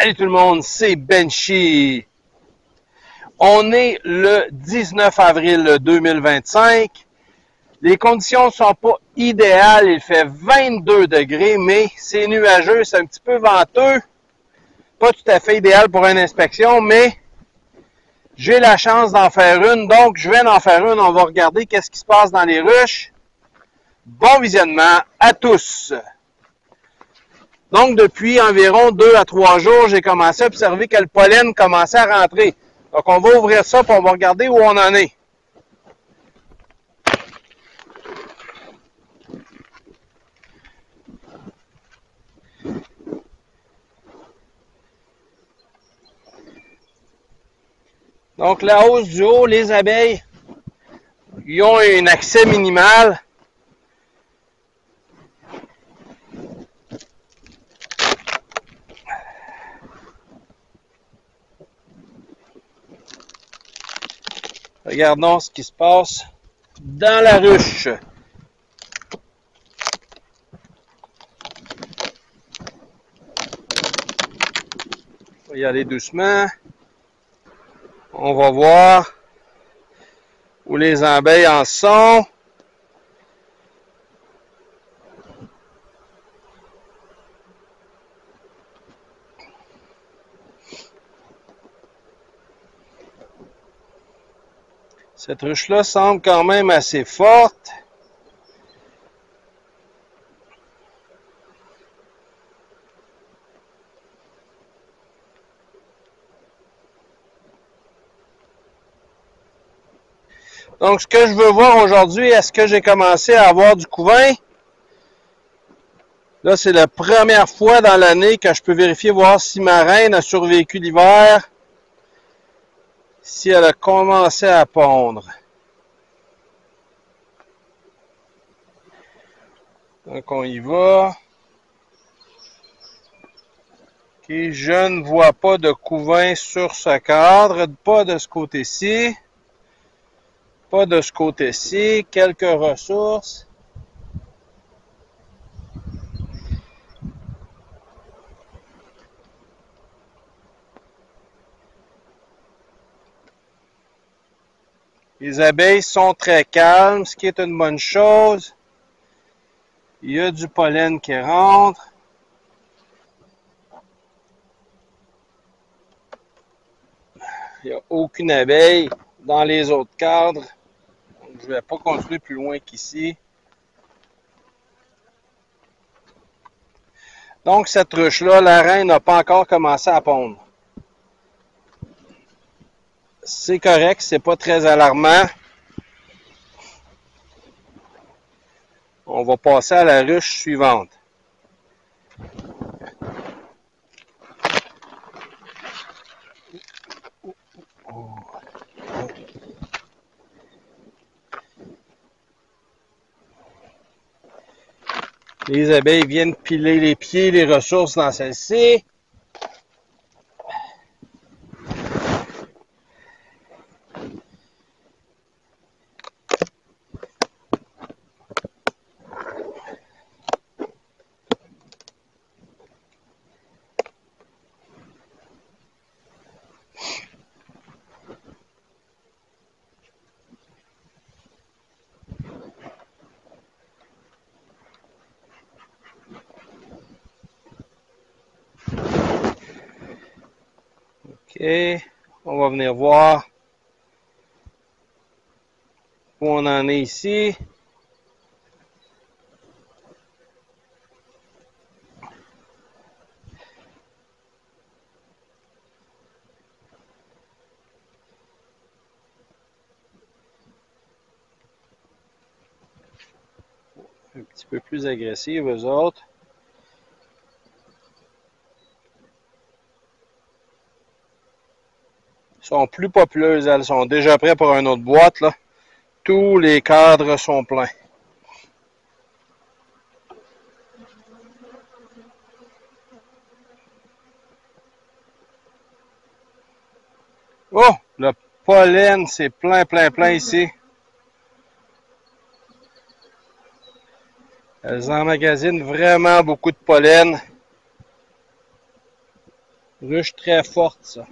Salut tout le monde, c'est Benchy. On est le 19 avril 2025. Les conditions ne sont pas idéales. Il fait 22 degrés, mais c'est nuageux, c'est un petit peu venteux. Pas tout à fait idéal pour une inspection, mais j'ai la chance d'en faire une. Donc, je vais en faire une. On va regarder qu'est-ce qui se passe dans les ruches. Bon visionnement à tous. Donc, depuis environ 2 à 3 jours, j'ai commencé à observer que le pollen commençait à rentrer. Donc, on va ouvrir ça et on va regarder où on en est. Donc, la hausse du haut, les abeilles, ils ont un accès minimal. Regardons ce qui se passe dans la ruche. On va y aller doucement. On va voir où les abeilles en sont. Cette ruche-là semble quand même assez forte. Donc, ce que je veux voir aujourd'hui, est-ce que j'ai commencé à avoir du couvain? Là, c'est la première fois dans l'année que je peux vérifier, voir si ma reine a survécu l'hiver, si elle a commencé à pondre. Donc, on y va. Ok, je ne vois pas de couvain sur ce cadre, pas de ce côté-ci. Pas de ce côté-ci. Quelques ressources. Les abeilles sont très calmes, ce qui est une bonne chose. Il y a du pollen qui rentre. Il n'y a aucune abeille dans les autres cadres. Je ne vais pas continuer plus loin qu'ici. Donc, cette ruche-là, la reine n'a pas encore commencé à pondre. C'est correct, c'est pas très alarmant. On va passer à la ruche suivante. Les abeilles viennent piler les pieds, les ressources dans celle-ci. OK, on va venir voir où on en est ici. Un petit peu plus agressives, eux autres. Sont plus populeuses, elles sont déjà prêtes pour une autre boîte, là. Tous les cadres sont pleins. Oh, le pollen, c'est plein, plein, plein ici. Elles emmagasinent vraiment beaucoup de pollen. Ruche très forte, ça.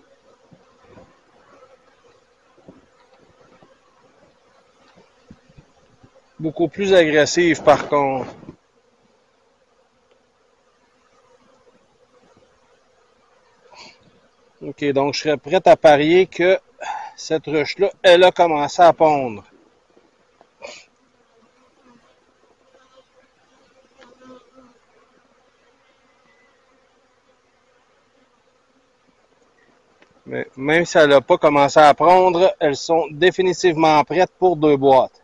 Beaucoup plus agressive, par contre. OK, donc je serais prêt à parier que cette ruche-là, elle a commencé à pondre. Mais même si elle n'a pas commencé à pondre, elles sont définitivement prêtes pour 2 boîtes.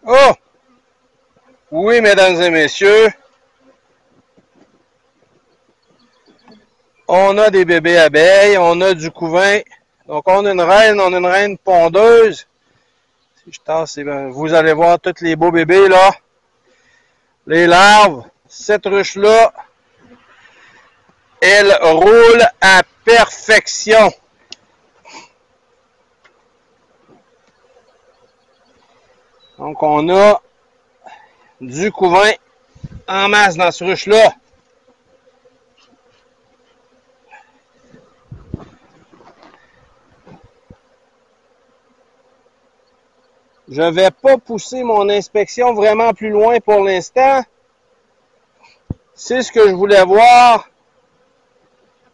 Oh! Oui, mesdames et messieurs. On a des bébés abeilles, on a du couvain. Donc, on a une reine pondeuse. Si je tasse, vous allez voir tous les beaux bébés, là. Les larves. Cette ruche-là, elle roule à perfection. Donc, on a du couvain en masse dans ce ruche-là. Je ne vais pas pousser mon inspection vraiment plus loin pour l'instant. C'est ce que je voulais voir.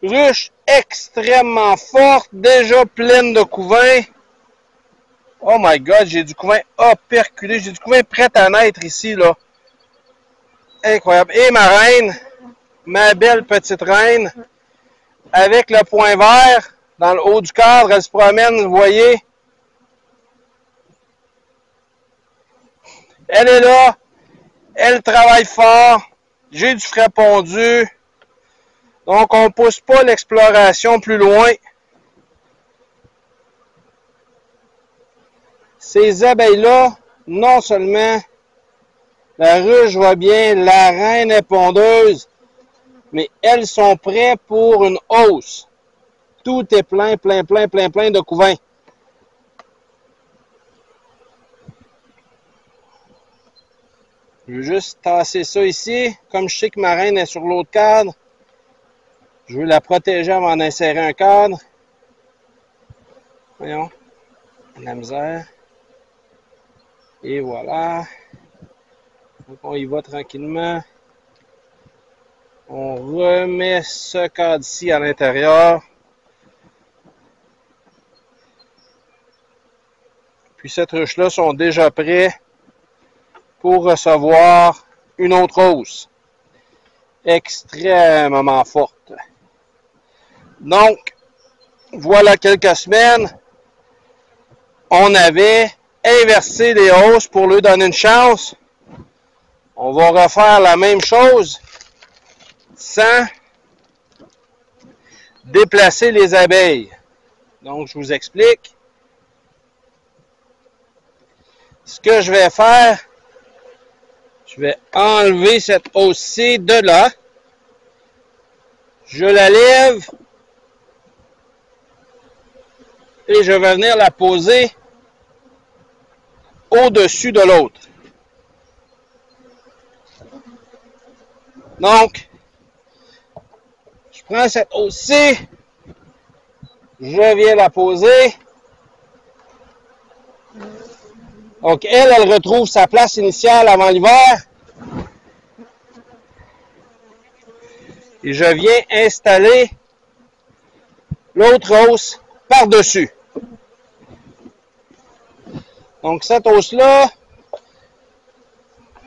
Ruche extrêmement forte, déjà pleine de couvain. Oh my God, j'ai du couvain operculé. J'ai du couvain prêt à naître ici, là. Incroyable. Et ma reine, ma belle petite reine, avec le point vert dans le haut du cadre, elle se promène, vous voyez. Elle est là. Elle travaille fort. J'ai du frais pondu. Donc, on ne pousse pas l'exploration plus loin. Ces abeilles-là, non seulement la ruche va bien, la reine est pondeuse, mais elles sont prêtes pour une hausse. Tout est plein de couvain. Je vais juste tasser ça ici. Comme je sais que ma reine est sur l'autre cadre, je veux la protéger avant d'insérer un cadre. Voyons. La misère. Et voilà. Donc on y va tranquillement. On remet ce cadre-ci à l'intérieur. Puis cette ruche-là sont déjà prêts pour recevoir une autre hausse. Extrêmement forte. Donc, voilà quelques semaines, on avait inversé les hausses pour lui donner une chance. On va refaire la même chose sans déplacer les abeilles. Donc, je vous explique. Ce que je vais faire, je vais enlever cette hausse-ci de là. Je la lève et je vais venir la poser au-dessus de l'autre. Donc, je prends cette hausse-ci, je viens la poser. Donc, elle retrouve sa place initiale avant l'hiver. Et je viens installer l'autre hausse par-dessus. Donc, cette hausse-là,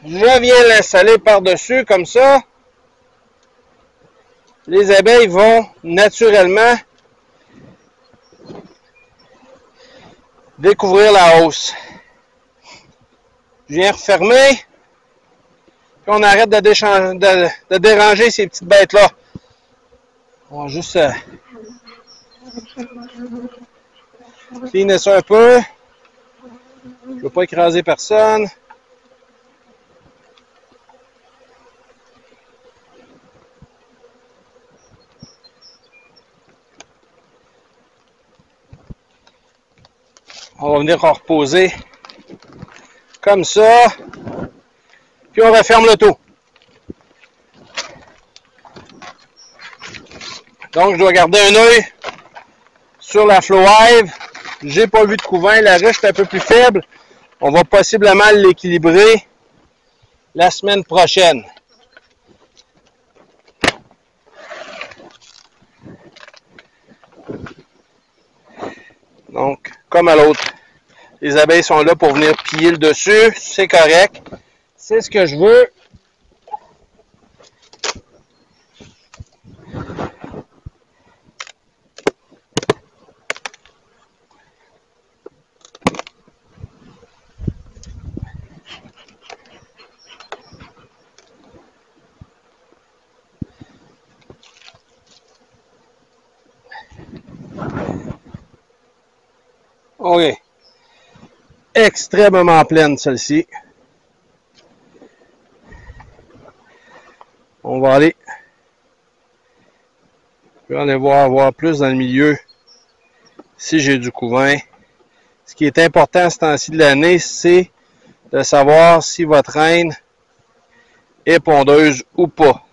je viens l'installer par-dessus comme ça. Les abeilles vont naturellement découvrir la hausse. Je viens refermer. Puis on arrête de déranger ces petites bêtes-là. On va juste cleaner ça un peu. Je ne veux pas écraser personne. va venir reposer comme ça. Puis on referme le tout. Donc, je dois garder un œil sur la Flow Hive. J'ai pas vu de couvain. La ruche est un peu plus faible. On va possiblement l'équilibrer la semaine prochaine. Donc, comme à l'autre, les abeilles sont là pour venir piller le dessus. C'est correct. C'est ce que je veux. OK. Extrêmement pleine, celle-ci. On va aller. Je vais aller voir plus dans le milieu si j'ai du couvain. Ce qui est important à ce temps-ci de l'année, c'est de savoir si votre reine est pondeuse ou pas.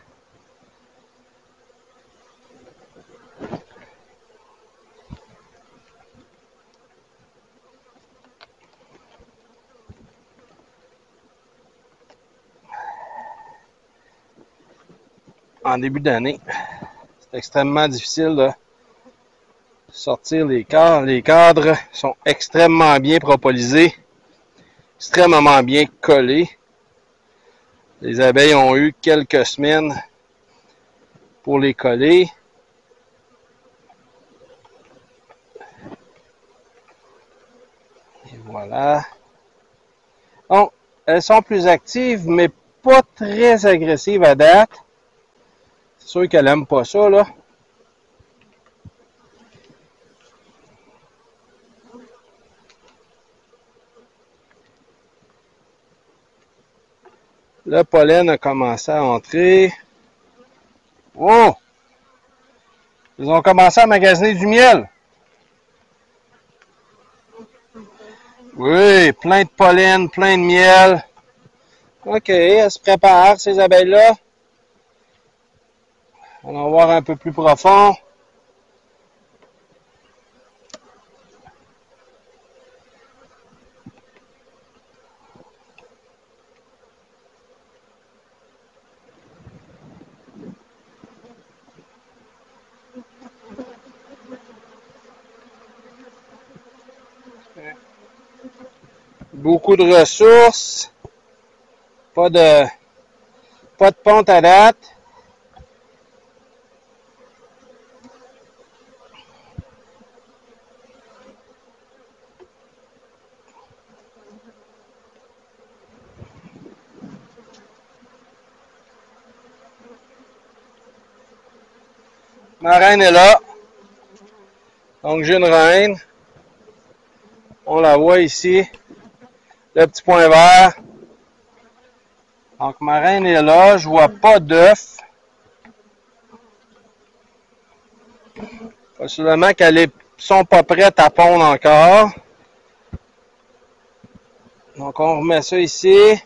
En début d'année, c'est extrêmement difficile de sortir les cadres. Les cadres sont extrêmement bien propolisés, extrêmement bien collés. Les abeilles ont eu quelques semaines pour les coller. Et voilà. Donc, elles sont plus actives, mais pas très agressives à date. C'est sûr qu'elle n'aime pas ça, là. Le pollen a commencé à entrer. Oh! Ils ont commencé à magasiner du miel. Oui, plein de pollen, plein de miel. OK, elles se préparent, ces abeilles-là. On va voir un peu plus profond. Beaucoup de ressources. Pas de ponte à date. Ma reine est là. Donc j'ai une reine. On la voit ici. Le petit point vert. Donc ma reine est là. Je vois pas d'œuf. Possiblement qu'elles sont pas prêtes à pondre encore. Donc on remet ça ici.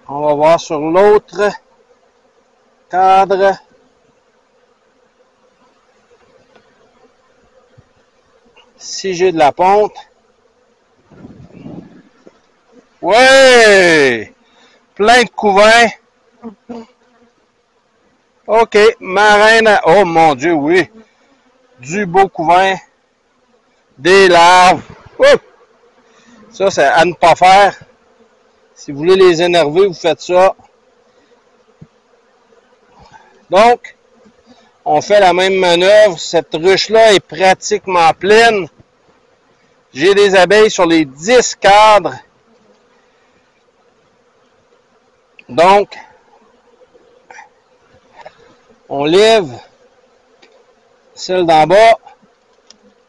On va voir sur l'autre cadre. Si j'ai de la ponte. Ouais! Plein de couvains. OK, ma reine. Oh mon Dieu, oui. Du beau couvain. Des larves. Ouh! Ça, c'est à ne pas faire. Si vous voulez les énerver, vous faites ça. Donc, on fait la même manœuvre. Cette ruche-là est pratiquement pleine. J'ai des abeilles sur les 10 cadres. Donc, on lève celle d'en bas.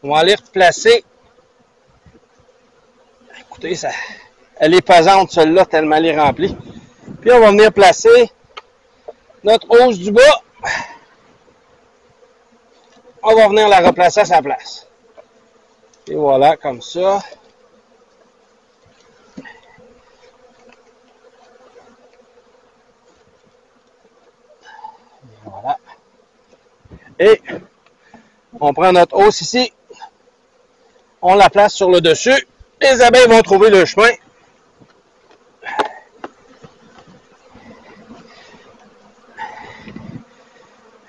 On va aller replacer. Écoutez, ça, elle est pesante celle-là tellement elle est remplie. Puis on va venir placer notre hausse du bas. On va venir la replacer à sa place. Et voilà, comme ça. Voilà. Et on prend notre housse ici. On la place sur le dessus. Les abeilles vont trouver le chemin.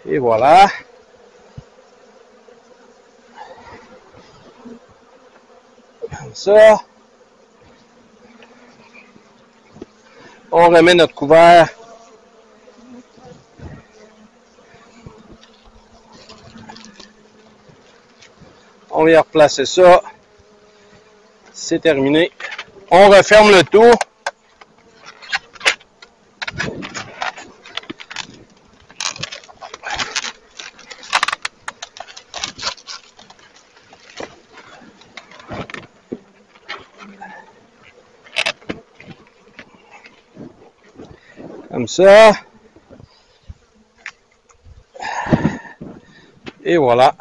Et voilà. Comme ça. On remet notre couvert. On vient replacer ça. C'est terminé. On referme le tout. Comme ça. Et voilà.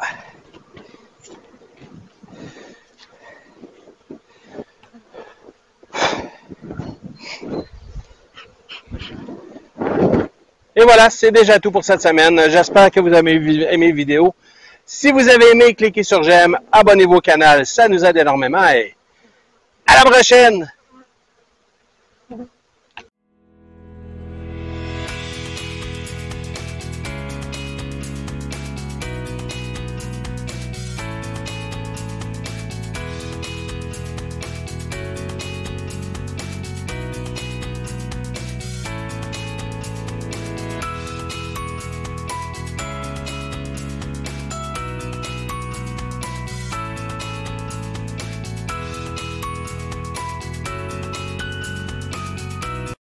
Et voilà, c'est déjà tout pour cette semaine. J'espère que vous avez aimé la vidéo. Si vous avez aimé, cliquez sur j'aime, abonnez-vous au canal, ça nous aide énormément et à la prochaine!